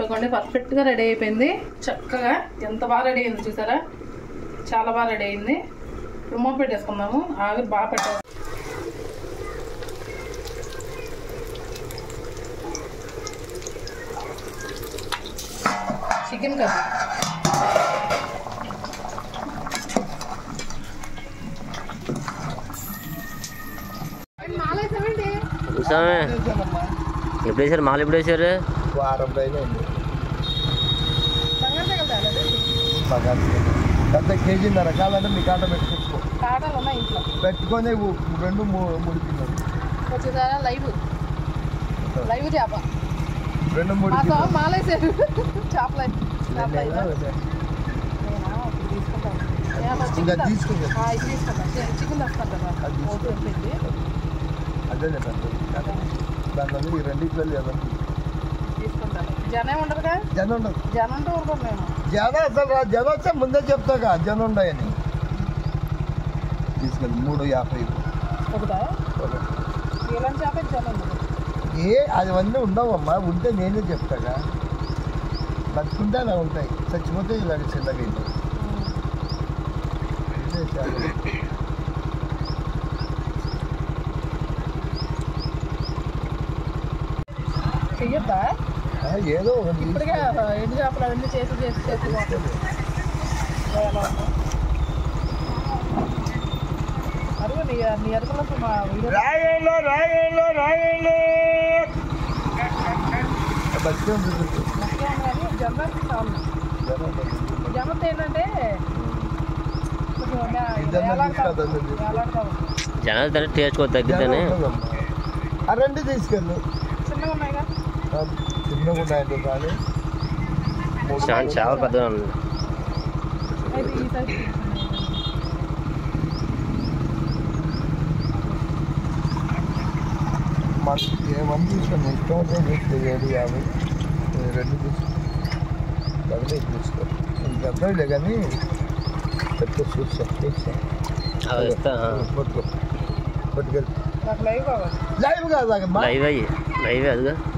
ఇదిగోండి పర్ఫెక్ట్గా రెడీ అయిపోయింది. చక్కగా ఎంత బాగా రెడీ అయింది చూసారా, చాలా బాగా రెడీ అయింది. ఇప్పుడు మూత పెట్టేసుకుందాము. ఆవిరి బాగా పెట్టాలి. చికెన్ కర్రీ ఎప్పుడు వేసారు మాలు? ఎప్పుడు వేసారు? వారం రోజులు ఉంది. పెద్ద కేజీన్నర కావాలంటే మీ కాట పెట్టుకోవచ్చు. పెట్టుకొని 2-3 కిలోలు వచ్చేసారా లైవ్ చేప 2-3 మాలేసారు చేప ఇంకా తీసుకుంది. చికెన్ వస్తాను కదా అదే దాంట్లో ఈ 2 కిలోలు తీసుకుంటాను. జనం ఉండదుగా? జనం ఉండదు. జనం ఉంటే ఊరుకోం మేము. జనం అసలు జనం వచ్చే ముందే చెప్తాగా జనం ఉన్నాయని. తీసుకెళ్ళి 3.50 ఒకటా ఇలాంటి చేప జనం ఉండదు. అది అన్నీ ఉండవమ్మా. ఉంటే నేనే చెప్తాగా. బతుకుంటే అలా ఉంటాయి, చచ్చిపోతే ఇలా చిన్నగా అవుతాయి. చెయ్యొద్దా? ఏదో ఒకటి ఇప్పటికే ఎండు చేపలు అవన్నీ చేసి అరుగు నీ అరుకులో మా రాయల్లో కానీ జనం చాలు. జనంతో ఏంటంటే జనాలు టేస్ట్ తగ్గిద్దని ఆ 2 తీసుకెళ్ళు. చిన్నగా ఉన్నాయిగా. చిన్నగా ఉన్నాయంటే కానీ చాలా పెద్దగా ఉంది. ఏమని తీసుకోండి, ఇష్టం ఉంటే 7-50 2 తీసుకో. ఇంక అబ్బాయిలే కానీ పెట్టుకో. చూస్తా పట్టుకెళ్ళి లైవ్ కాదా?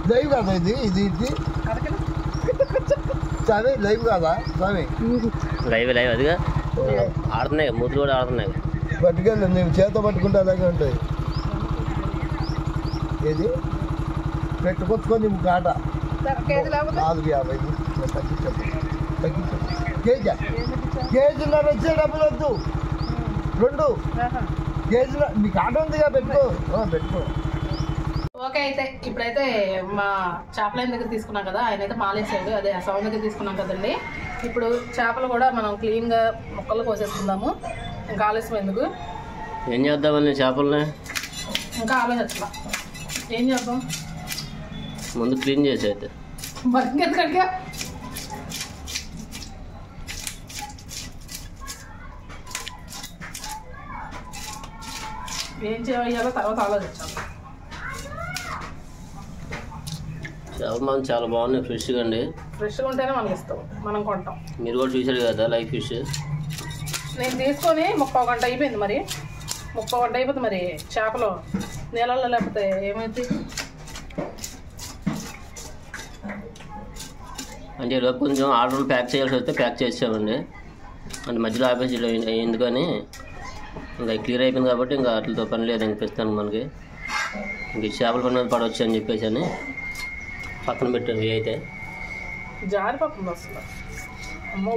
లైవ్ కాదా? ఇది స్వామి లైవ్ కాదా స్వామి? లైవ్ అదిగా ఆడుతున్నాయి, మూతులు కూడా ఆడుతున్నాయి. పట్టుకెళ్ళి నువ్వు చేత పట్టుకుంటే అలాగే ఉంటాయి. ఏది పెట్టుకొచ్చుకొని కాట 4.50 తగ్గించాం. కేజీన్నర వచ్చే డబ్బులు వద్దు. 2 కేజీల మీకు ఆట ఉందిగా పెట్టుకో. ఓకే, అయితే ఇప్పుడైతే మా చేపల దగ్గర తీసుకున్నాం కదా, ఆయన అయితే మాలేసాడు. అదే సౌండ్ దగ్గర తీసుకున్నాం కదండి. ఇప్పుడు చేపలు కూడా మనం క్లీన్గా ముక్కలు కోసేసుకుందాము. ఇంకా ఆలస్యం ఎందుకు, ఏం చేద్దామని చేపలని ఇంకా ఆలోచించాల. ఏం చేద్దాం? ముందు క్లీన్ చేసి అయితే ఎందుకంటే ఏం చేయాలో తర్వాత ఆలోచించాలి. చేపలు మనం చాలా బాగున్నాయి, ఫ్రెష్గా అండి. ఫ్రెష్గా ఉంటేనే మనకి ఇస్తాం, మనం కొంటాం. మీరు కూడా చూసారు కదా లైవ్ ఫిష్. నేను తీసుకొని 30 గంట అయిపోయింది. మరి 30 గంట అయిపోతుంది. మరి చేపలు నీళ్ళల్లో లేకపోతే ఏమైంది? అంటే ఈరోజు కొంచెం ఆర్డర్లు ప్యాక్ చేయాల్సి వస్తే ప్యాక్ చేసామండి. అంటే మధ్యలో ఆపేసి ఎందుకని ఇంకా క్లియర్ అయిపోయింది కాబట్టి ఇంకా వాటితో పని లేదు అనిపిస్తాను మనకి. ఇంక చేపల పని మీద పడవచ్చు అని చెప్పేసి అని పక్కన పెట్టాను. అయితే జారిపోతుంది అసలు. అమ్మో,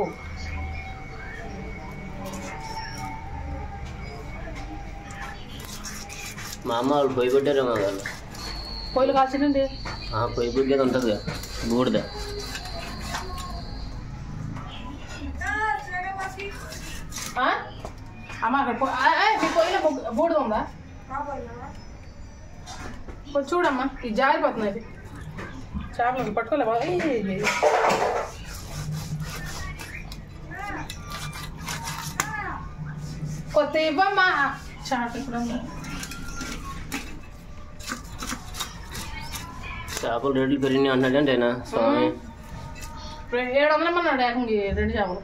మా అమ్మ వాళ్ళు పొయ్యి పెట్టారేమో వాళ్ళు. పొయ్యిలు కాల్చిందండి. పొయ్యి పెట్టేది ఉంటుంది కదా, బూడిద. అమ్మ అక్కడ మీ పొయ్యిలో బూడిద ఉందా? చూడమ్మా, ఇది జారిపోతుంది. అది చేపలు పట్టుకోలేవా? కొత్త ఇవ్వమ్మా. చేపలు రేట్లు పెరిగినాయి అన్నాడంటే ఆయన స్వామి. 700 అన్నాడు ఏకంగా 2 చేపలు.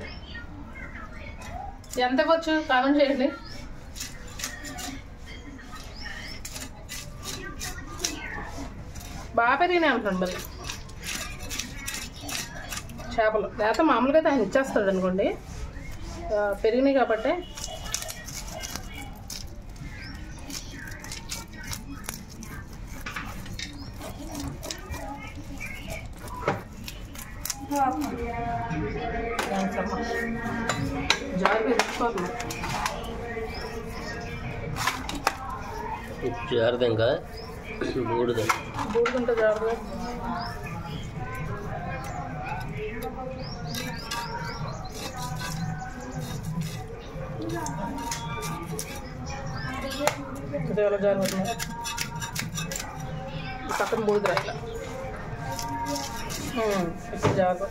ఎంత ఇవ్వచ్చు కామెంట్ చేయండి. బాగా పెరిగినాయి అంటున్నాడు. మరి చేపలు లేకపోతే మామూలుగా అయితే ఆయన ఇచ్చేస్తాడు అనుకోండి, పెరిగినాయి కాబట్టి. జాగ్రత్తగా తెచ్చుకోవాలి, జాగ్రత్త ఇంకా బూడిద బూడుకుంటే జాగ్రత్తగా. ఎలా జాగ్రత్త పక్కన బూడిద ఇట్లా ఇప్పుడు జాగ్రత్త.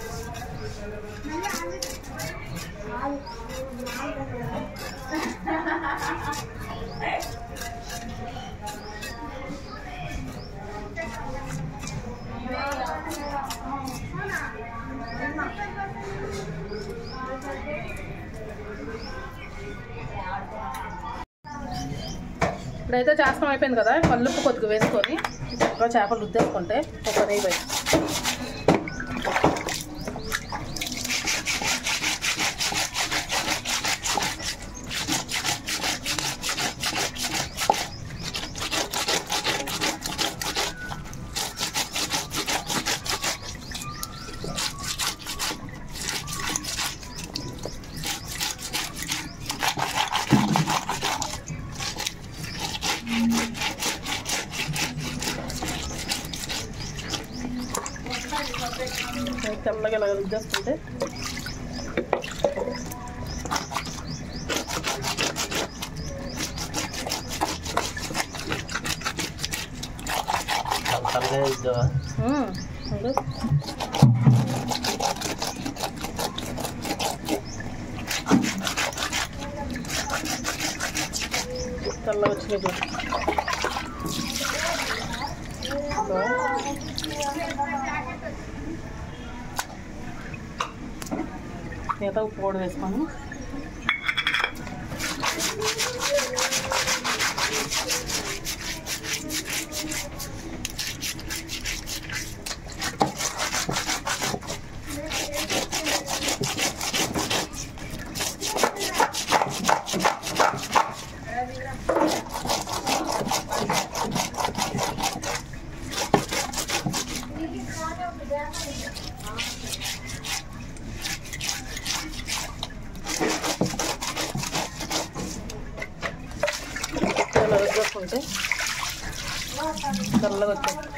ఇప్పుడైతే చేస్తాం అయిపోయింది కదా, కల్లుప్పు కొద్దిగా వేసుకొని చక్కగా చేపలు రుద్దేసుకుంటే ఒక నెయ్యి పోయి తెల్లగా ఇలా రుద్దేసుకుంటే తెల్లగా వచ్చినాయి. మిగతా ఉప్పు కూడా వేసుకొని వేసుకుంటే తెల్లగా వచ్చేది.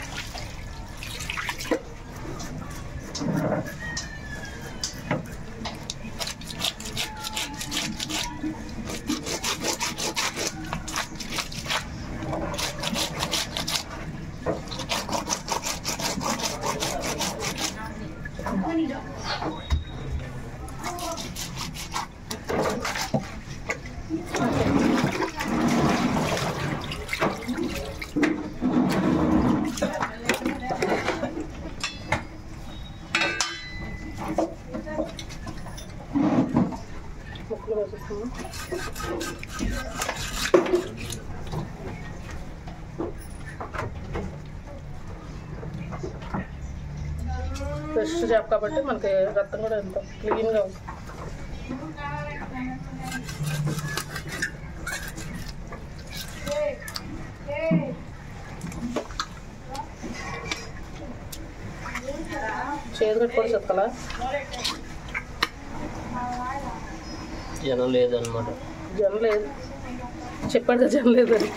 ముక్కలు వేసేస్తాము. ఫ్రెష్ చేప కాబట్టి మనకి రక్తం కూడా ఎంతో క్లీన్గా ఉంది. చేదు కట్టుకొని చెప్తాలా జనం లేదన్నమాట. జనం లేదు చెప్పాడు కదా, జనం లేదని.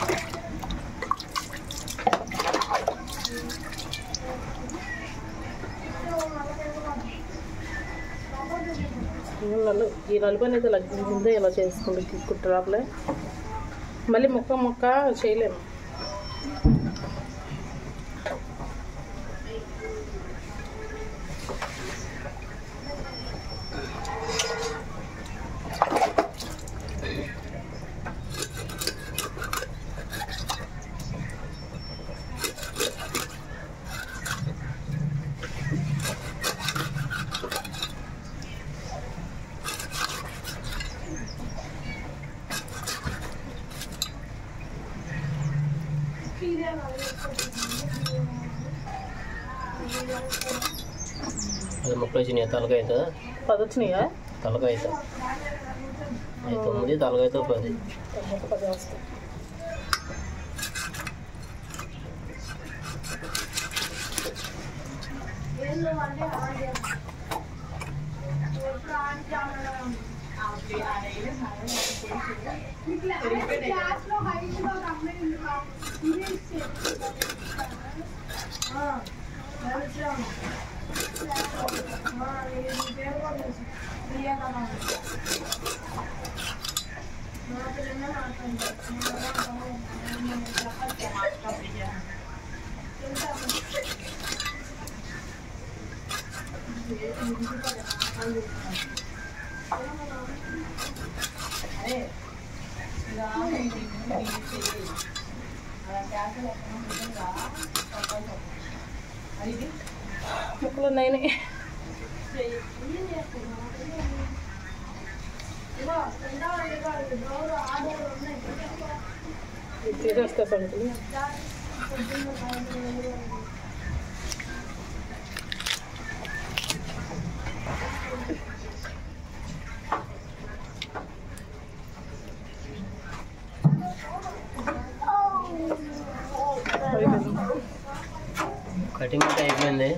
ఈ నలుపు అనేది ఇలా ముందే ఇలా చేసుకుంటే కుట్టరాపలే, మళ్ళీ ముక్క చేయలేము. ముక్కలు వచ్చినాయి. తలకాయతో 10 వచ్చినాయా? తలకాయతో 9, తలకాయతో 10. 10 వస్తాయి. ముక్కలు ఉన్నాయి. తీసేస్తే సంగతి. కటింగ్ అయితే అయిపోయింది.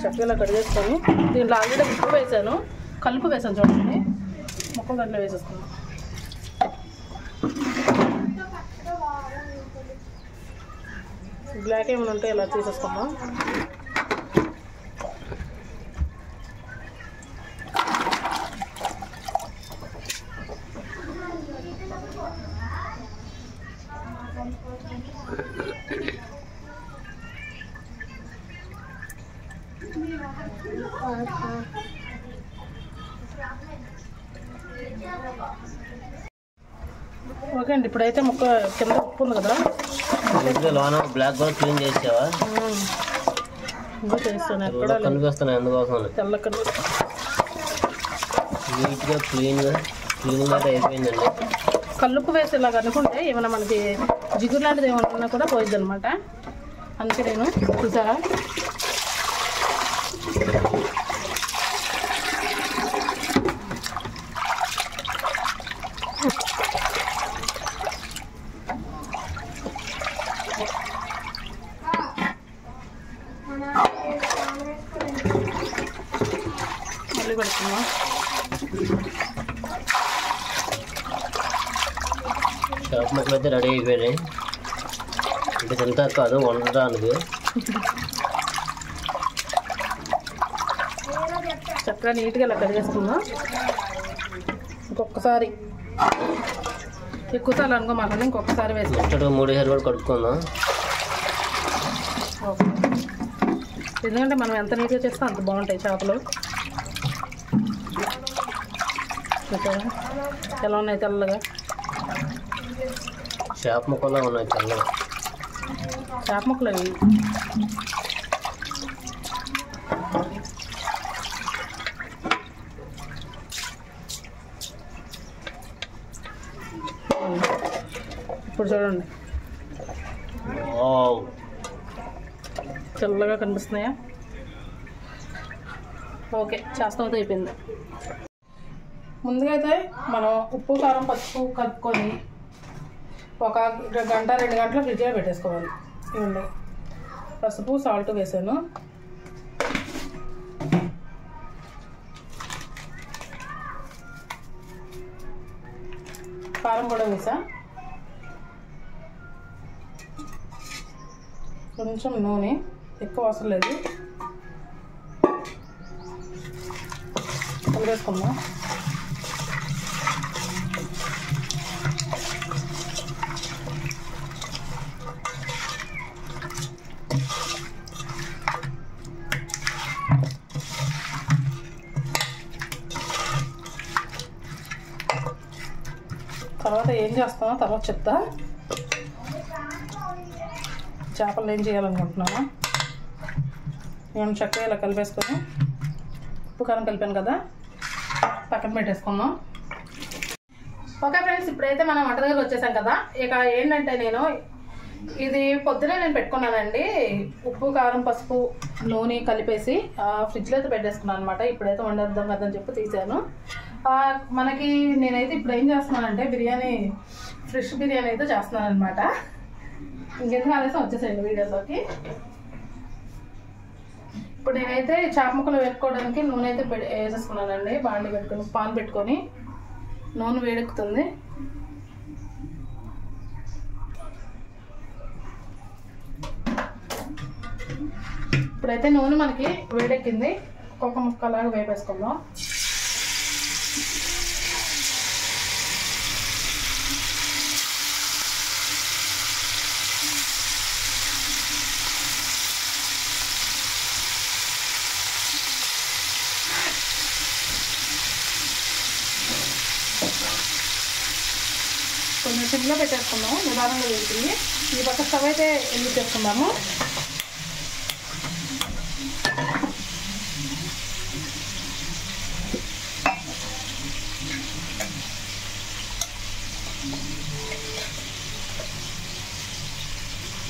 చక్కగా కడిగేసుకొని దీంట్లో ఆల్రెడీ ఉప్పు వేసాను, కలుపు వేసాను చూడండి. ముక్కలు దాంట్లో వేసేసుకున్నాను. బ్లాక్ ఏమైనా ఉంటే ఇలా తీసేసుకున్నాం. ఓకే అండి, ఇప్పుడైతే ముక్క కింద ఉప్పు ఉంది కదా, లోన బ్లాక్ కూడా క్లీన్ చేసావా? ఇంకా చేస్తాను. ఎక్కడ కనిపిస్తున్నాయి అందుకోసం తెల్ల నీట్గా క్లీన్గా అయితే అయిపోయిందండి. కల్లుప్పు వేసి ఇలాగ అనుకుంటే ఏమైనా మనకి జిగురు లాంటిది ఏమైనా ఉన్నా కూడా పోయిద్ది అనమాట. అందుకే నేను చూసారా మళ్ళీ పెడుతున్నా. చేప ముక్కలు అయితే రెడీ అయిపోయినాయి. అంటే తింటా కాదు, వండడానికి. చక్కగా నీట్గా ఇలా కడిగేసుకున్నా. ఇంకొకసారి ఎక్కువసార్లు అనుకోమాకండి, ఇంకొకసారి వేసుకుంటాం. 3 సార్లు కూడా కడుక్కుందాం. ఎందుకంటే మనం ఎంత నీట్గా చేస్తే అంత బాగుంటాయి చేపలు. ఎలా ఉన్నాయి తెల్లగా? చేప ముక్కలా ఉన్నాయి తెల్లగా. చేప ముక్కలు అవి. ఇప్పుడు చూడండి తెల్లగా కనిపిస్తున్నాయా? ఓకే, చేస్తాం అయిపోయింది. ముందుగా అయితే మనం ఉప్పు కారం పసుపు కలుపుకొని 1 గంట 2 గంటలు ఫ్రిడ్జ్లో పెట్టేసుకోవాలి. ఇవ్వండి, పసుపు సాల్ట్ వేసాను. కారం కూడా వేసా. కొంచెం నూనె, ఎక్కువ అవసరం లేదు. వేసుకుందాం. తర్వాత ఏం చేస్తానో తర్వాత చెప్తా. చేపలు ఏం చేయాలనుకుంటున్నాను. నేను చక్కగా ఇలా కలిపేసుకొని ఉప్పు కారం కలిపాను కదా, పక్కన పెట్టేసుకుందాం. ఓకే ఫ్రెండ్స్, ఇప్పుడైతే మనం వంట దగ్గర వచ్చేసాం కదా. ఇక ఏంటంటే నేను ఇది పొద్దునే నేను పెట్టుకున్నానండి. ఉప్పు, కారం, పసుపు, నూనె కలిపేసి ఫ్రిడ్జ్లో అయితే పెట్టేసుకున్నాను అనమాట. ఇప్పుడైతే వండేద్దాం కదని చెప్పి తీసాను. మనకి నేనైతే ఇప్పుడు ఏం చేస్తున్నానంటే బిర్యానీ, ఫ్రెష్ బిర్యానీ అయితే చేస్తున్నాను అనమాట. ఇంకెందుకు ఆలస్యం వచ్చేసాయండి వీడియోలోకి. ఇప్పుడు నేనైతే చేప ముక్కలు వేసుకోవడానికి నూనె అయితే వేసేసుకున్నానండి. బాండి పెట్టుకొని పాన్ పెట్టుకొని నూనె వేడెక్కుతుంది. ఇప్పుడైతే నూనె మనకి వేడెక్కింది. ఒక్కొక్క ముక్కలాగా వేపేసుకుందాం. కొంచెం సిమ్లో పెట్టేసుకుందాము. నిదానంగా వేస్తుంది. ఈ పక్క స్టవ్ అయితే ఎందుకు చేసుకుందాము.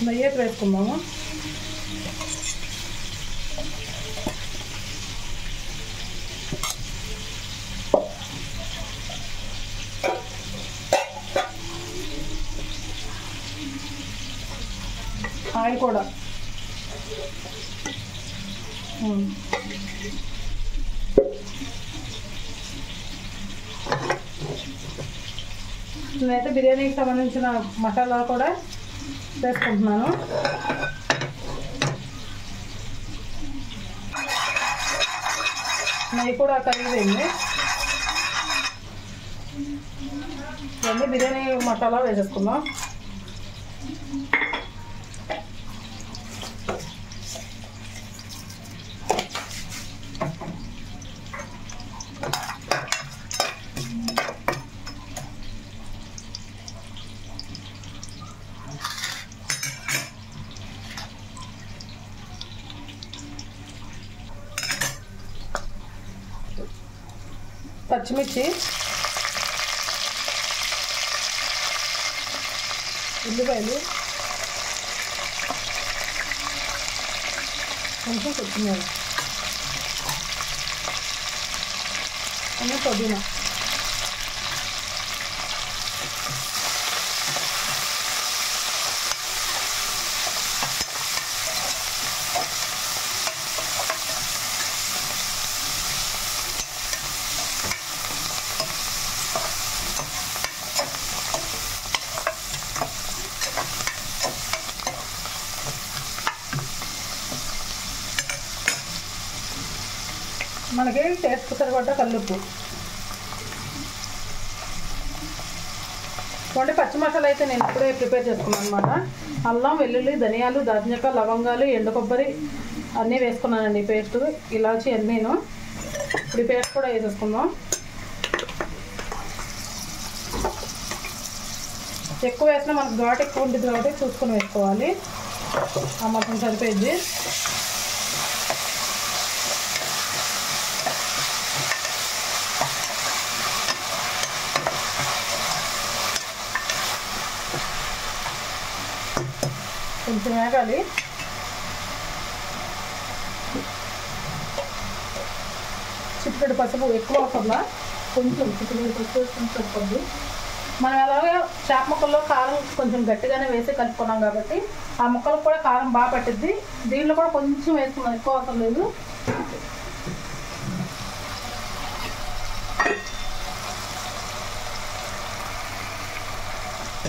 నెయ్యి అయితే వేసుకుందాము. ఆయిల్ కూడా నేనైతే బిర్యానీకి సంబంధించిన మసాలా కూడా వేసుకుంటున్నాను. నెయ్యి కూడా కరిగిపోయింది. ఇవన్నీ బిర్యానీ మసాలా వేసేసుకుందాం. పచ్చిమిర్చి, ఉల్లిపాయలు, కొంచెం కొత్తిమీర, కొంచెం పుదీనా, మనకి టేస్ట్ సరిపడ్డ కల్లుప్పు. అంటే పచ్చి మసాలా అయితే నేను ఇప్పుడే ప్రిపేర్ చేసుకున్నాను అనమాట. అల్లం, వెల్లుల్లి, ధనియాలు, దాల్చిన చెక్క, లవంగాలు, ఎండు కొబ్బరి అన్నీ వేసుకున్నానండి. పేస్ట్, ఇలాచి అన్నీను. ఇప్పుడు పేస్ట్ కూడా వేసేసుకుందాం. ఎక్కువ వేసినా మనకు ఘాటు ఎక్కువ ఉంటుంది కాబట్టి చూసుకొని వేసుకోవాలి. ఆ మొత్తం సరిపోయింది. కొంచెం వేగాలి. చిటికెడు పసుపు, ఎక్కువ అవసరం, కొంచెం చిటికెడు పసుపు వేసుకుని సరిపోద్ది. మనం అలాగే చేప ముక్కల్లో కారం కొంచెం గట్టిగానే వేసి కలుపుకున్నాం కాబట్టి ఆ ముక్కలకు కూడా కారం బాగా పట్టిద్ది. దీంట్లో కూడా కొంచెం వేసుకున్నాం, ఎక్కువ అవసరం లేదు.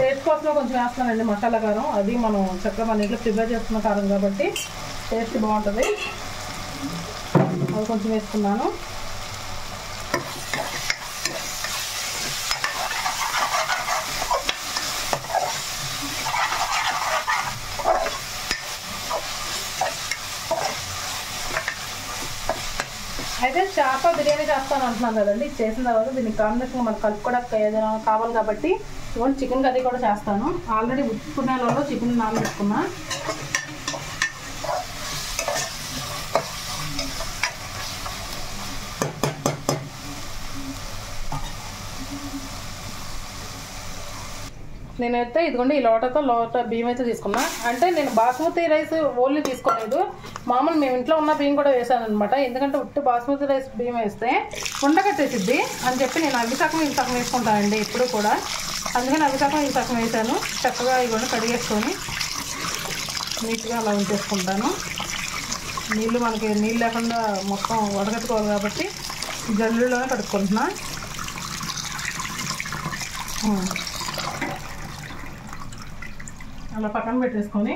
టేస్ట్ కోసం కొంచెం వేస్తున్నానండి మసాలా కారం. అది మనం చక్కగా మన ఇంట్లో ప్రిపేర్ చేసుకున్న కారం కాబట్టి టేస్ట్ బాగుంటుంది. అది కొంచెం వేసుకున్నాను. అయితే చేప బిర్యానీ చేస్తాను అంటున్నాను కదండి. చేసిన తర్వాత దీనికి కాంబినేషన్ మనకు కలుపుకోవడానికి ఏదైనా కావాలి కాబట్టి ఇవన్నీ చికెన్ కర్రీ కూడా చేస్తాను. ఆల్రెడీ ఉప్పు నెలలో చికెన్ నానబెట్టుకున్నా. నేనైతే ఇదిగోండి ఈ లోట బియ్యం అయితే తీసుకున్నా. అంటే నేను బాస్మతి రైస్ ఓన్లీ తీసుకోలేదు, మామూలు మేము ఇంట్లో ఉన్న బియ్యం కూడా వేసాను అనమాట. ఎందుకంటే ఉట్టి బాస్మతి రైస్ బియ్యం వేస్తే ఉండకట్టేసిద్ది అని చెప్పి నేను అవి సగం ఇవి సగం వేసుకుంటానండి ఎప్పుడు కూడా. అందుకని అవి సగం ఇవి సగం వేసాను. చక్కగా ఇవన్నీ కడిగేసుకొని నీట్గా అలా ఉంచేసుకుంటాను. మనకి నీళ్ళు లేకుండా మొత్తం వడగట్టుకోవాలి కాబట్టి జల్లులోనే కడుక్కుంటున్నా. అలా పక్కన పెట్టేసుకొని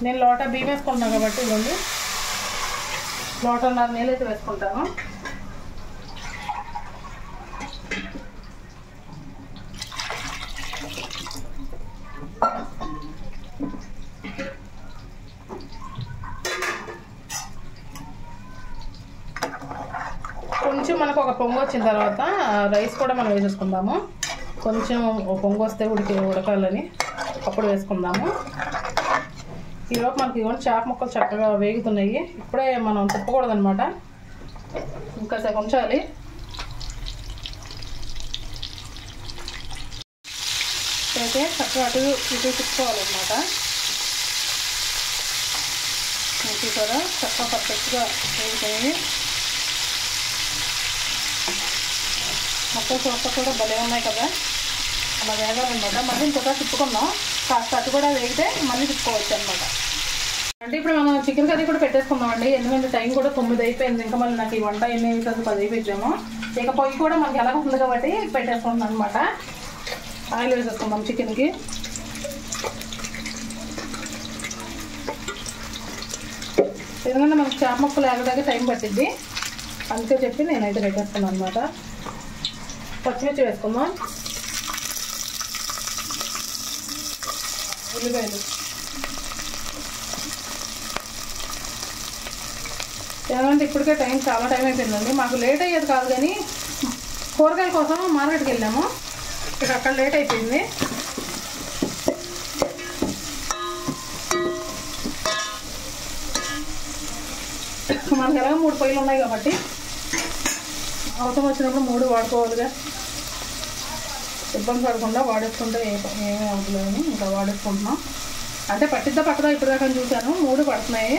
నేను లోట బియ్యం వేసుకుంటాను కాబట్టి ఇవ్వండి లోటన్నర నీళ్ళు అయితే వేసుకుంటాను. కొంచెం మనకు ఒక పొంగు వచ్చిన తర్వాత రైస్ కూడా మనం వేసేసుకుందాము. కొంచెం పొంగు వస్తే ఉడకాలని అప్పుడు వేసుకుందాము. ఈలోపు మనకి ఇవన్నీ చేప ముక్కలు చక్కగా వేగుతున్నాయి. ఇప్పుడే మనం తిప్పకూడదు అనమాట, ఇంకా సేపు ఉంచాలి. అయితే చక్కగా అటు ఇటు తిప్పుకోవాలన్నమాట. చూసారా చక్కగా పర్ఫెక్ట్గా వేగుతాయి. మొత్తం చూస్తా కూడా భలే ఉన్నాయి కదా, అలా వేగాలన్నమాట. మళ్ళీ ఇంకొక తిప్పుకుందాం, కాస్త అటు కూడా వేగితే మళ్ళీ తిప్పుకోవచ్చు అనమాట. అంటే ఇప్పుడు మనం చికెన్ కర్రీ కూడా పెట్టేసుకుందామండి. ఎందుకంటే టైం కూడా 9 అయిపోయింది. ఇంకా మళ్ళీ నాకు ఈ వంట ఎన్ని అయిపోతుంది 10 అయిపోయిందేమో. ఇక పొయ్యి కూడా మనకి ఎలాగ ఉంది కాబట్టి పెట్టేసుకుందాం అనమాట. ఆయిల్ వేసేసుకుందాం చికెన్కి. ఎందుకంటే మనకి చేప ముక్కలు ఎగడానికి టైం పట్టింది, అందుకే చెప్పి నేనైతే పెట్టేసుకున్నాను అనమాట. పచ్చిమిర్చి వేసుకుందాం, ఉల్లిపాయలు. ఎందుకంటే ఇప్పటికే చాలా టైం అయిపోయిందండి. మాకు లేట్ అయ్యేది కాదు కానీ కూరగాయల కోసం మార్కెట్కి వెళ్ళాము, ఇక అక్కడ లేట్ అయిపోయింది. మనకి ఎలాగో 3 పొయ్యిలు ఉన్నాయి కాబట్టి అవసరం వచ్చినప్పుడు 3 వాడుకోవాలిగా. ఇబ్బంది పడకుండా వాడేసుకుంటే ఏమీ అవ్వలేదని ఇంకా వాడేసుకుంటున్నాం. అంటే పట్టిద్దా పక్కదా ఇప్పుడు దాకా చూశాను, 3 పడుతున్నాయి.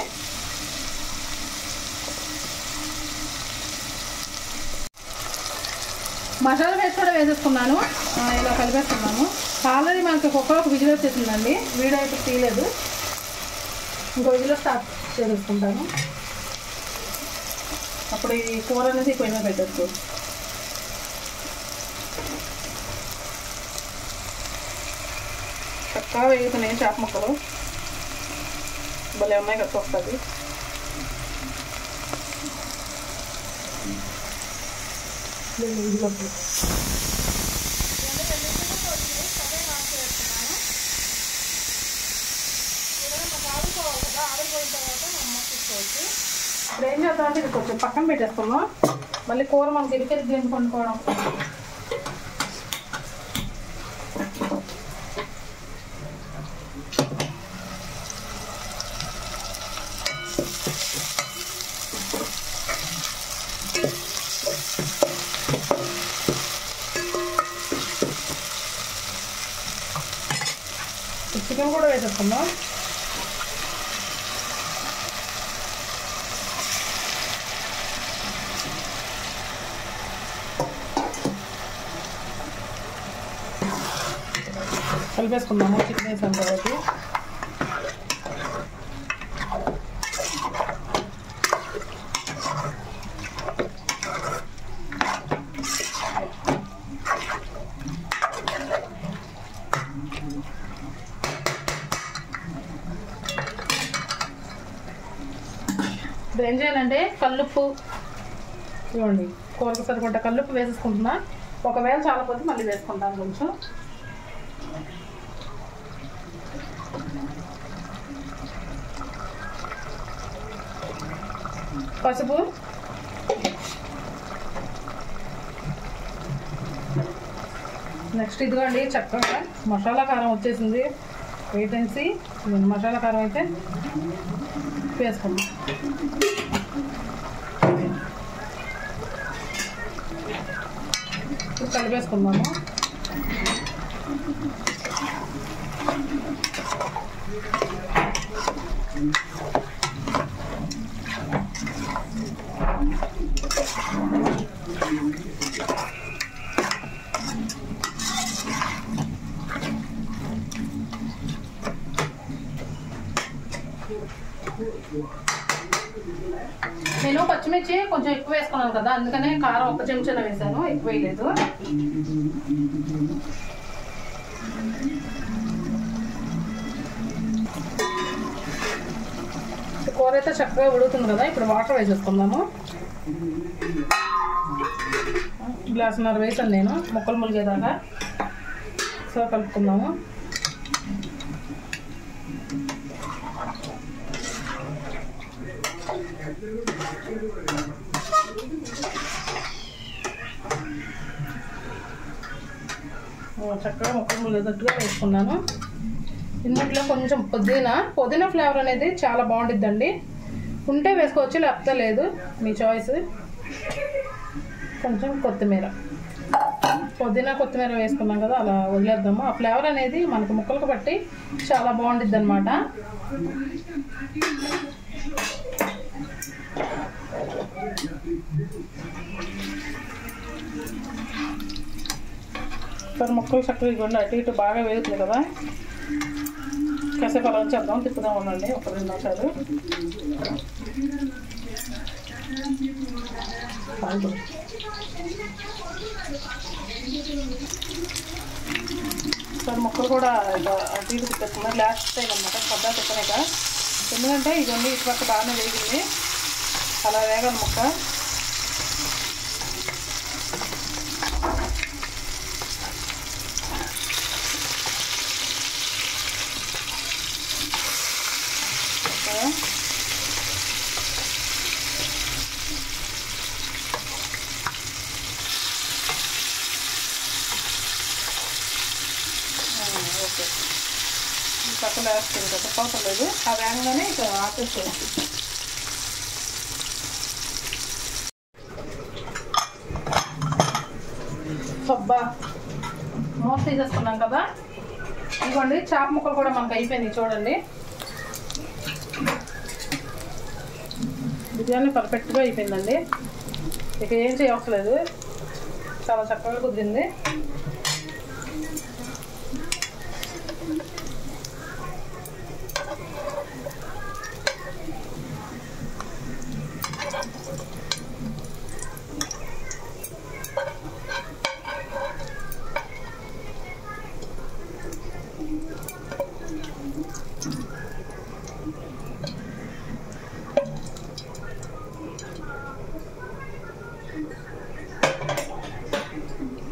మసాలా పేస్ట్ కూడా వేసేసుకున్నాను, ఇలా కలిపేసుకున్నాను. ఆల్రెడీ మనకి కుక్కర్ విజిల్ వచ్చేసిందండి, వీడియో అయితే తీయలేదు. ఇంకో విజిల్ స్టార్ట్ చేసేసుకుంటాను. అప్పుడు ఈ కూర అనేది పొయ్యి మీద పెట్టేసుకో. చక్కగా వేగుతున్నాయి చేప ముక్కలు, భలే ఉన్నాయి కదా వస్తుంది. ఇప్పుడు ఏం చేద్దామంటే ఇది కొంచెం పక్కన పెట్టేసుకున్నాం. మళ్ళీ కూర మనకి ఇరికెళ్ళి దీన్ని కొనుక్కోవడం. చికెన్ కూడా వేసేసుకుందాం. కలిపేసుకుందాము చికెన్ వేసాం కాబట్టి. ఇప్పుడు ఏం చేయాలంటే కల్లుప్పు ఇవ్వండి, కూరకు సరిపడ్డ కల్లుప్పు వేసేసుకుంటున్నా. ఒకవేళ చాలా పోతే మళ్ళీ వేసుకుంటాను కొంచెం. పసుపు, నెక్స్ట్ ఇదిగోండి చక్కగా మసాలా కారం వచ్చేసింది. Wait and see. మసాలా కారం అయితే వేసుకుందాం. కలిపేసుకుందాము. నేను పచ్చిమిర్చి కొంచెం ఎక్కువ వేసుకున్నాను కదా, అందుకనే కారం 1 చెంచా వేసాను, ఎక్కువ వేయలేదు. కూర అయితే చక్కగా ఉడుకుతుంది కదా, ఇప్పుడు వాటర్ వేసేసుకుందాము. గ్లాసున్నర వేసాను నేను, ముక్కలు ములిగేదాకా. సో కలుపుకుందాము. చక్కగా ముక్కలు ములిగేటట్టుగా వేసుకున్నాను. ఇందులో కొంచెం పుదీనా ఫ్లేవర్ అనేది చాలా బాగుంటుందండి. ఉంటే వేసుకోవచ్చు, లేకపోతే లేదు, మీ చాయిస్. కొంచెం కొత్తిమీర వేసుకున్నాం కదా, అలా వదిలేద్దాము. ఆ ఫ్లేవర్ అనేది మనకు ముక్కలకు బట్టి చాలా బాగుంటుంది అన్నమాట. సరే ముక్కలు చక్కగా ఇవ్వండి, అటు ఇటు బాగా వేగుతుంది కదా. కాసేపు అలా ఉంచేద్దాం, తిప్పుదాం ఉండండి 1-2 నిమిషాలు. సరే ముక్కలు కూడా అటు ఇటు తిప్పేస్తున్నారు. లాస్ట్ టైం అనమాట పద్దా తిప్పలేక, ఎందుకంటే ఇవన్నీ ఇటు పక్క బాగానే వేగింది, అలా వేగాలి ముక్క. ఓకే, పక్కన వేస్తుంది కదా, పోతలేదు. ఆ వేగంగానే ఇక ఆపేసేయండి. అబ్బా, మూత తీసేసుకున్నాం కదా. ఇదిగోండి చేప ముక్కలు కూడా మనకు అయిపోయింది చూడండి. బిర్యానీ పర్ఫెక్ట్గా అయిపోయిందండి. ఇక ఏం చేయవసలేదు, చాలా చక్కగా కుదిరింది.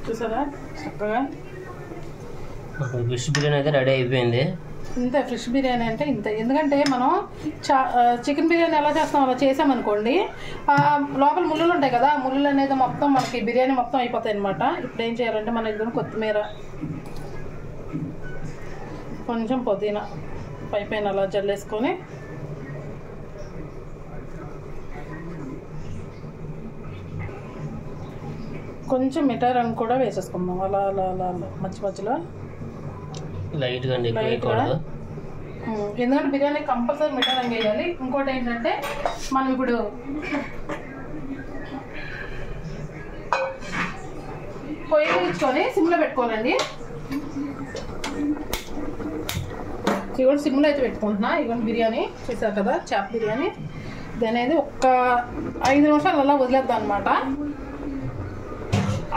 చూసారా చక్కగా ఫిష్ బిర్యానీ అయితే రెడీ అయిపోయింది. ఇంతే ఫిష్ బిర్యానీ అంటే ఇంతే. ఎందుకంటే మనం చికెన్ బిర్యానీ ఎలా చేస్తాం అలా చేసామనుకోండి, లోపల ముళ్ళులు ఉంటాయి కదా, ముళ్ళులు అనేది మొత్తం మనకి బిర్యానీ మొత్తం అయిపోతాయి అనమాట. ఇప్పుడు ఏం చేయాలంటే మన ఇద్దరు కొత్తిమీర, కొంచెం పుదీనా పైపైన అలా జల్లేసుకొని, కొంచెం మిఠాయి రంగు కూడా వేసేసుకుందాం అలా అలా అలా అలా మధ్యలో లైట్గా. ఎందుకంటే బిర్యానీ కంపల్సరీ మిఠాయి రంగు వేయాలి. ఇంకోటి ఏంటంటే మనం ఇప్పుడు పొయ్యి ఇచ్చుకొని సిమ్లో పెట్టుకోవాలండి. ఇవ్వండి సిమ్లో అయితే పెట్టుకుంటున్నా. ఇవ్వండి బిర్యానీ చూసారు కదా, చేప బిర్యానీ. దాని అనేది ఒక్క 5 నిమిషాలు అలా వదిలేద్దాం అనమాట.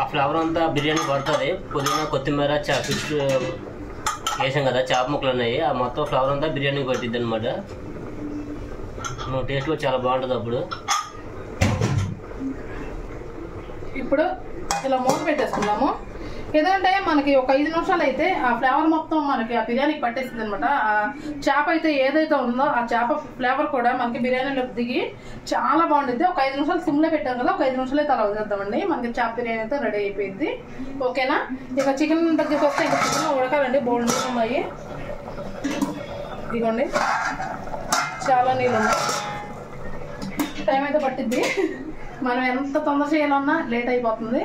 ఆ ఫ్లేవర్ అంతా బిర్యానీ పడుతుంది. పుదీనా కొత్తిమీర ఫిష్ వేసాం కదా, చేప ముక్కలు ఉన్నాయి, ఆ మొత్తం ఫ్లేవర్ అంతా బిర్యానీకి పట్టిద్ది అనమాట. టేస్ట్ కూడా చాలా బాగుంటుంది. అప్పుడు ఇప్పుడు ఇలా మూత పెట్టేసుకుందాము. ఎందుకంటే మనకి ఒక 5 నిమిషాలు అయితే ఆ ఫ్లేవర్ మొత్తం మనకి ఆ బిర్యానీకి పట్టేస్తుంది అనమాట. ఆ చేప అయితే ఏదైతే ఉందో ఆ చేప ఫ్లేవర్ కూడా మనకి బిర్యానీలోకి దిగి చాలా బాగుంటుంది. ఒక 5 నిమిషాలు సిమ్లో పెట్టాం కదా, ఒక 5 నిమిషాలు అయితే అలా వదిలేద్దామండి. మనకి చేప బిర్యానీ అయితే రెడీ అయిపోయింది. ఓకేనా? ఇక చికెన్ దగ్గరికి వస్తే ఇంకా చికెన్ ఉడకాలండి, బోల్డ్ ఉన్నాయి. ఇదిగోండి చాలా నీళ్ళు ఉన్నాయి. టైం అయితే పట్టిద్ది, మనం ఎంత తొందర చేయాలన్నా లేట్ అయిపోతుంది.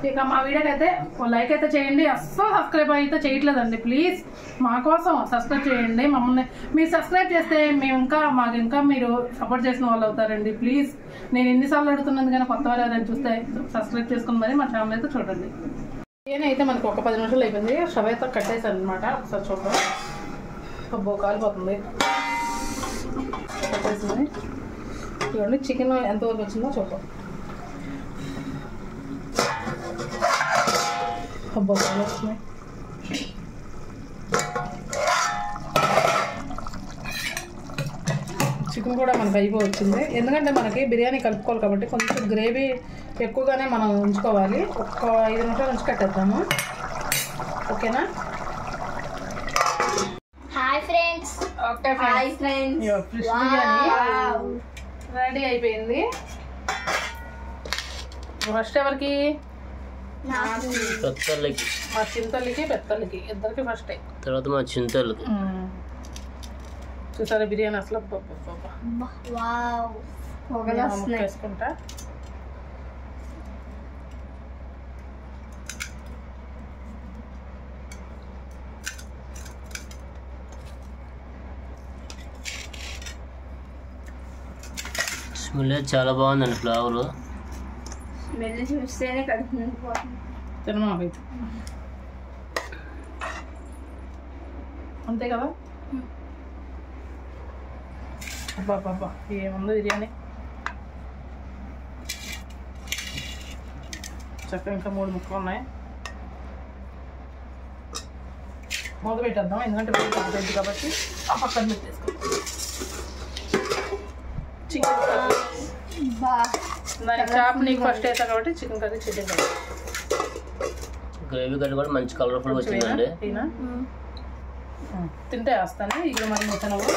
ఇక మా వీడియోకి అయితే లైక్ అయితే చేయండి. అస్సలు సబ్స్క్రైబ్ అయితే చేయట్లేదండి. ప్లీజ్ మా కోసం సబ్స్క్రైబ్ చేయండి. మమ్మల్ని మీరు సబ్స్క్రైబ్ చేస్తే మేము మాకు ఇంకా మీరు సపోర్ట్ చేసిన వాళ్ళు అవుతారండి. ప్లీజ్ నేను ఎన్నిసార్లు అడుగుతున్నాను కానీ కొత్త వారు ఎవరైనా చూస్తే సబ్స్క్రైబ్ చేసుకుని మరి మా ఛానల్ అయితే చూడండి. బిర్యానీ అయితే మనకు ఒక 10 నిమిషాలు అయిపోయింది. స్టవ్ అయితే కట్టేసాను అనమాట. ఒకసారి చూద్దాం. అబ్బో కాలిపోతుంది. కట్టేసింది. ఇవ్వండి చికెన్ ఎంతవరకు వచ్చిందో చూద్దాం. అబ్బో కాలు వస్తున్నాయి. చికెన్ కూడా మనకు అయిపోవచ్చింది. ఎందుకంటే మనకి బిర్యానీ కలుపుకోవాలి కాబట్టి కొంచెం గ్రేవీ ఎక్కువగానే మనం ఉంచుకోవాలి. ఒక 5 నిమిషాల నుంచి కట్టేద్దాము. ఓకేనా? Hi friends. Okay hi friends. Fish biryani ready అయిపోయింది. ఫస్ట్ ఎవరికి? పెద్దలకి, మా చింతలకి పెద్దలకి ఇద్దరికి ఫస్ట్. తర్వాత మా చింతలకి. చూసారా బిర్యానీ అసలు వేసుకుంటా. స్మెల్ చాలా బాగుందండి. ఫ్లేవర్ స్మెల్ చూస్తేనే కడుపుంది. తినమా అయితే అంతే కదా. అబ్బా ఏముంది బిర్యానీ. చక్కగా ఇంకా 3 ముక్కలు ఉన్నాయి. మూత పెట్టేద్దాం ఎందుకంటే పెద్ద కాబట్టి ఆ పక్కన పెట్టేసుకో. చికెన్ దానికి చాప్ నీకు ఫస్ట్ వేస్తా కాబట్టి chicken curry chicken gravy curry కూడా మంచి కలర్ఫుల్ వచ్చిందండి. తింటే వేస్తాను. ఇక్కడ మరి ముట్టనవు.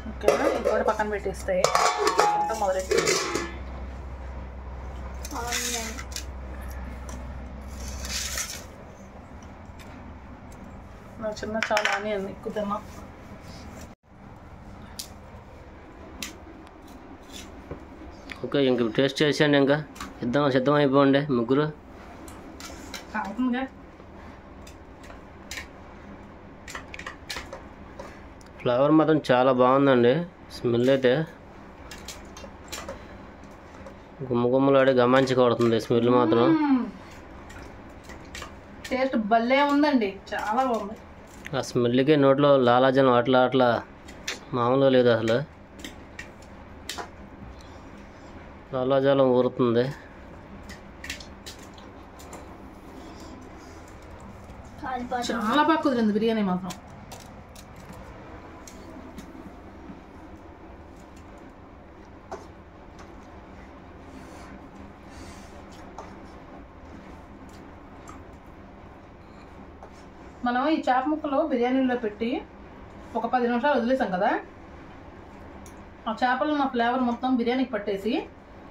ఓకేనా? ఇది కూడా పక్కన పెట్టేస్తాయి. అంతా మొదలెట్టి నాకు చిన్న చాలా ఆనియన్ ఎక్కువ తిన్నా. ఓకే ఇంక టేస్ట్ చేసాండి. ఇంకా సిద్ధం అయిపోండి ముగ్గురు. కావుతుందిగా. ఫ్లేవర్ మాత్రం చాలా బాగుందండి. స్మెల్ అయితే గుమ్మగుమ్మలాడి గమాంచి కొడుతుంది. స్మెల్ మాత్రం టేస్ట్ భలే ఉందండి. చాలా బాగుంది. ఆ స్మెల్కి నోట్లో లాలాజలం అట్లా మామూలుగా లేదు. అసలు లాలాజలం ఊరుతుంది. చాలా బాగా కుదిరింది బిర్యానీ మాత్రం. మనం ఈ చేప ముక్కలు బిర్యానీలో పెట్టి ఒక 10 నిమిషాలు వదిలేసాం కదా. ఆ చేపలు ఉన్న ఫ్లేవర్ మొత్తం బిర్యానీకి పట్టేసి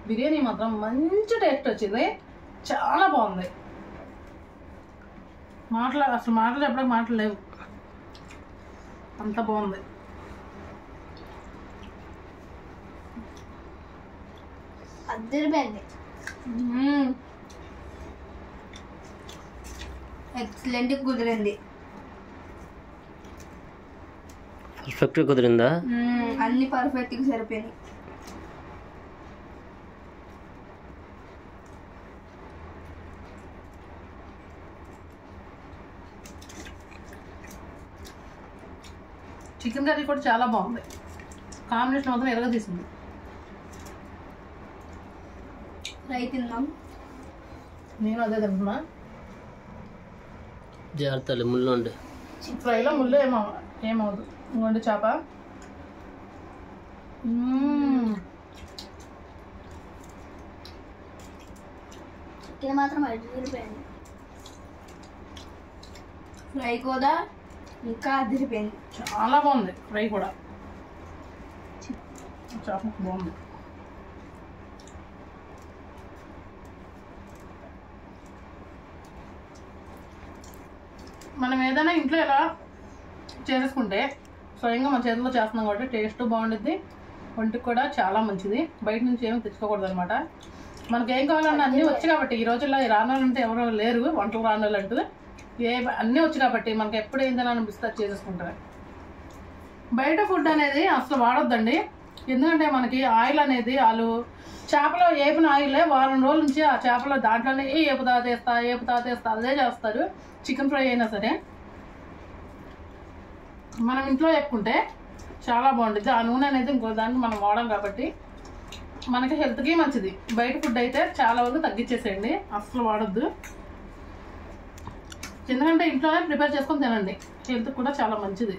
బిర్యానీ మాత్రం మంచి టేస్ట్ వచ్చింది. చాలా బాగుంది. అసలు మాటలు చెప్పడానికి మాటలు లేవు. అంత బాగుంది. ఎక్సలెంట్ కుదిరింది. పర్ఫెక్ట్గా కుదిరిందా? అన్ని పర్ఫెక్ట్గా సరిపోయినాయి. చికెన్ కర్రీ కూడా చాలా బాగుంది. కాంబినేషన్ మాత్రం ఎరగ తీసింది. ఫ్రై తిందాం. నేను అదే తింటున్నా. జాగ్రత్త ముళ్ళు ఉండే. ఫ్రైలో ముళ్ళు ఏమవుదు. ఇంకోండి చేప చికెన్ మాత్రం అదిరిపోయింది. ఫ్రై కూడా ఇంకా అదిరిపోయింది. చాలా బాగుంది ఫ్రై కూడా. చేప బాగుంది. మనం ఏదైనా ఇంట్లో ఇలా చేసుకుంటే స్వయంగా మన చేతిలో చేస్తున్నాం కాబట్టి టేస్ట్ బాగుంటుంది, ఒంటికి కూడా చాలా మంచిది. బయట నుంచి ఏమి తెచ్చుకోకూడదు అనమాట. మనకి ఏం కావాలన్నా అన్నీ వచ్చి కాబట్టి ఈ రోజుల్లో ఈ రానాలు అంటే ఎవరో లేరు, వంటలు రానాలు అంటూ అన్నీ వచ్చి కాబట్టి మనకి ఎప్పుడు ఏం తినాలనిపిస్తే అది చేసేసుకుంటారు. బయట ఫుడ్ అనేది అసలు వాడొద్దండి. ఎందుకంటే మనకి ఆయిల్ అనేది వాళ్ళు చేపలో ఏపిన ఆయిలే వారం రోజుల నుంచి ఆ చేపలో దాంట్లోనే ఏపుతా తీస్తా అదే చేస్తారు. చికెన్ ఫ్రై అయినా సరే మనం ఇంట్లో వేపుకుంటే చాలా బాగుంటుంది. ఆ నూనె అనేది ఇంకో దానికి మనం వాడాం కాబట్టి మనకి హెల్త్కి మంచిది. బయట ఫుడ్ అయితే చాలా వరకు తగ్గించేసేయండి, అసలు వాడొద్దు. ఎందుకంటే ఇంట్లోనే ప్రిపేర్ చేసుకొని తినండి, హెల్త్కి కూడా చాలా మంచిది.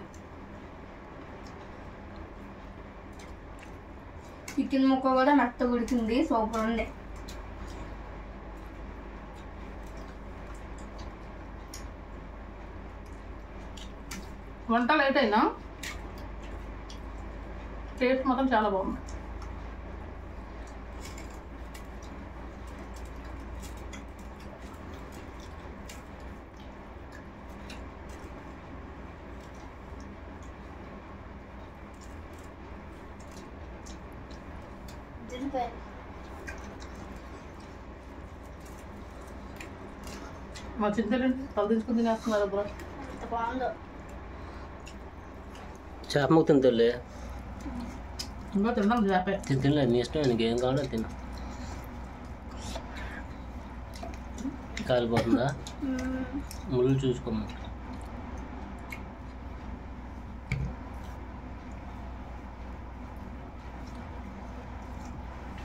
చికెన్ ముక్క కూడా మెత్తగా ఉడికింది, సూపర్ ఉంది. వంట లేట్ అయినా టేస్ట్ మాత్రం చాలా బాగుంది. మా చింతలు తల తీసుకుని తినేస్తున్నారు బ్రో. ఎంత బాగుందో. చేప ముక్క తింటారులే. ఇంకా తిన్నాం చేపే. తినలే, నీ ఇష్టం, నీకు ఏం కావాలో తిను. కాలిపోతుందా? ముళ్ళు చూసుకోమ్మా.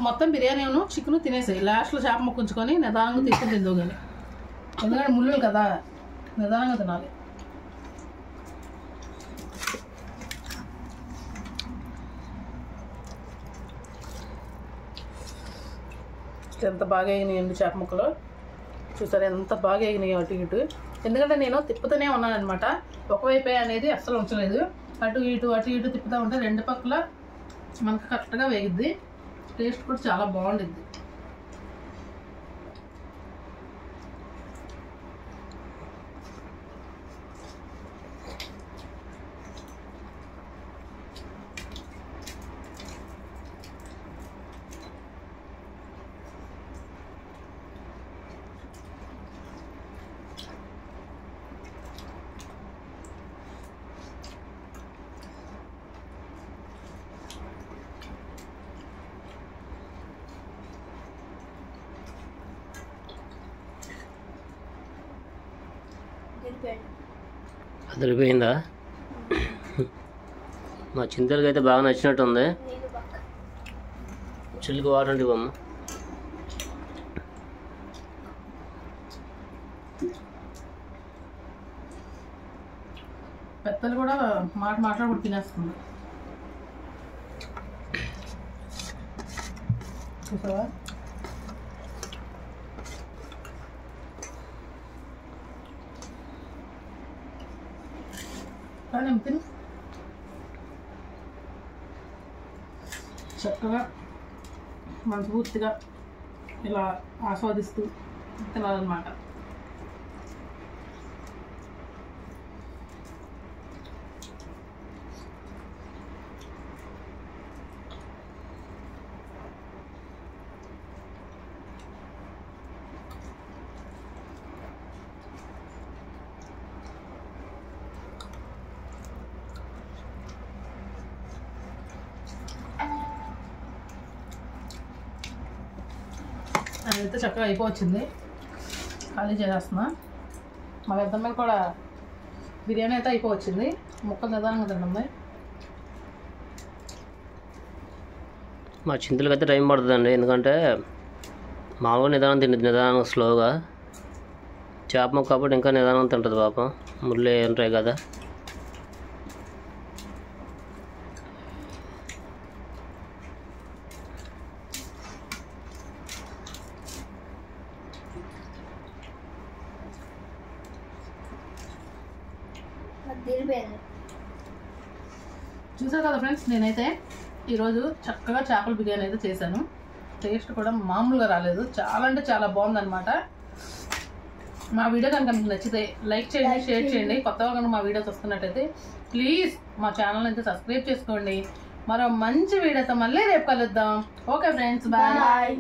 మొత్తం బిర్యానీ చికెన్ తినేసాయి, లాస్ట్లో చేప ముక్క ఉంచుకొని నిదానంగా తీసుకుని తిందో కానీ, ఎందుకంటే ముళ్ళు కదా, నిదానంగా తినాలి. ఎంత బాగా ఎగినాయండి చేప ముక్కలు, చూసారు ఎంత బాగా ఎగినాయి అటు ఇటు. ఎందుకంటే నేను తిప్పుతూనే ఉన్నాను అనమాట, ఒకవైపే అనేది అస్సలు ఉంచలేదు. అటు ఇటు తిప్పుతూ ఉంటే రెండు పక్కల మనకు కరెక్ట్గా వేగిద్ది, టేస్ట్ కూడా చాలా బాగుండిద్ది. అదిరిపోయిందా? మా చింతలకి అయితే బాగా నచ్చినట్టుంది. చిల్లికి వాడండి బొమ్మ. పెద్దలు కూడా మాట్లాడుకుంటూ తినేస్తుంది, చూసావా? కానీ తిని చక్కగా మనస్ఫూర్తిగా ఇలా ఆస్వాదిస్తూ తినాలన్నమాట. అదైతే చక్కగా అయిపోవచ్చింది, ఖాళీ చేసేస్తున్నా. మా పెద్దమ్మాయి కూడా బిర్యానీ అయితే అయిపోవచ్చింది, ముక్కలు నిదానంగా తింటుంది. మా చింతలకి అయితే టైం పడుతుందండి, ఎందుకంటే మామూలుగా నిదానం తింటుంది, నిదానంగా స్లోగా. చేప ముక్క కాబట్టి ఇంకా నిదానంగా తింటుంది పాపం, ముళ్ళు ఉంటాయి కదా. అదిరిపోయింది. చూసారు కదా ఫ్రెండ్స్, నేనైతే ఈరోజు చక్కగా చేపల బిర్యానీ అయితే చేశాను. టేస్ట్ కూడా మామూలుగా రాలేదు, చాలా అంటే చాలా బాగుందన్నమాట. మా వీడియో కనుక మీకు నచ్చితే లైక్ చేయండి, షేర్ చేయండి. కొత్తగా కనుక మా వీడియోస్ వస్తున్నట్టయితే ప్లీజ్ మా ఛానల్ అయితే సబ్స్క్రైబ్ చేసుకోండి. మరో మంచి వీడియోతో మళ్ళీ రేపు కలుద్దాం. Okay friends, bye. బాయ్.